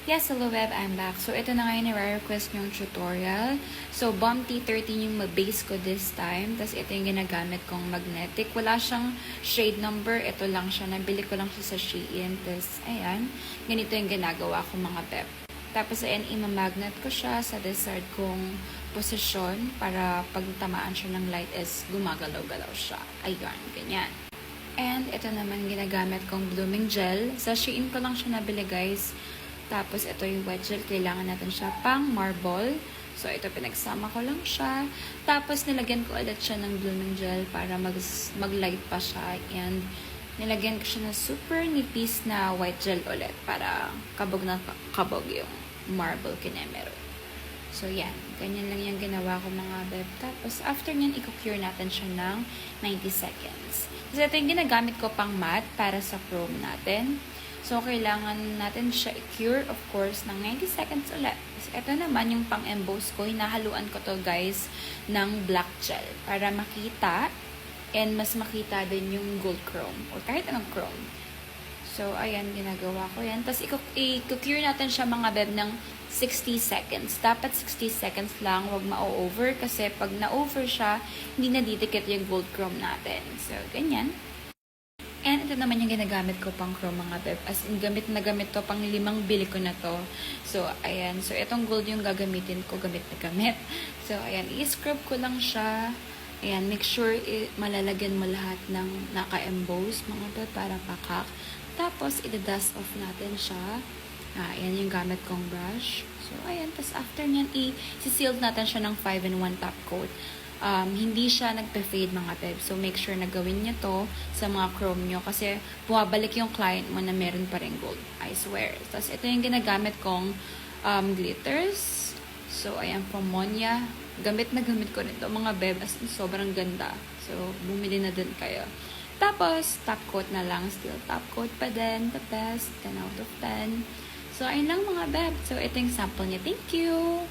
Yes, hello web, I'm back. So, ito na ngayon i-request yung tutorial. So, Bomb T13 yung base ko this time. Tapos, ito yung ginagamit kong magnetic. Wala siyang shade number. Ito lang siya. Nabili ko lang siya sa Shein. Tapos, ayan. Ganito yung ginagawa ko mga pep. Tapos, ayan, imamagnet ko siya sa desired kong posisyon para pag tamaan siya ng light is gumagalaw-galaw siya. Ayan, ganyan. And, ito naman ginagamit kong blooming gel. Sa Shein ko lang siya nabili, guys. Tapos, ito yung wet gel. Kailangan natin siya pang marble. So, ito pinagsama ko lang siya. Tapos, nilagyan ko ulit siya ng blooming gel para mag-light pa siya. And, nilagyan ko siya ng super nipis na white gel ulit para kabog na kabog yung marble kinemero. So, yan. Ganyan lang yung ginawa ko mga beb. Tapos, after nyan, i-cure natin siya ng 90 seconds. Kasi ito yung ginagamit ko pang matte para sa chrome natin. So, kailangan natin siya i-cure, of course, ng 90 seconds ulit. So, ito naman yung pang-emboss ko. Hinahaluan ko to guys, ng black gel. Para makita, and mas makita din yung gold chrome. Or kahit anong chrome. So, ayan, ginagawa ko yan. Tapos, i-cure natin siya mga beb ng 60 seconds. Dapat 60 seconds lang, huwag ma-over. Kasi pag na-over siya, hindi nadidikit yung gold chrome natin. So, ganyan. And ito naman yung ginagamit ko pang chrome mga beb. As in, gamit na gamit to. Pang 5 bili ko na to. So, ayan. So, itong gold yung gagamitin ko. Gamit na gamit. So, ayan. I-scrub ko lang siya. Ayan. Make sure malalagyan mo lahat ng naka-emboss mga beb. Para pakak. Tapos, i-dust off natin siya. Ayan yung gamit kong brush. So, ayan. Tapos, after nyan, i-seal natin siya ng 5-in-1 top coat. Hindi siya nagpe-fade mga beb. So, make sure na gawin niyo to sa mga chrome nyo kasi bumabalik yung client mo na meron pa rin gold. I swear. Tapos, ito yung ginagamit kong glitters. So, ayan, from Monya. Gamit na gamit ko nito mga beb. As in, sobrang ganda. So, bumili na din kayo. Tapos, top coat na lang. Still top coat pa din. The best. 10 out of 10. So, ayun lang mga beb. So, ito yung sample niya. Thank you!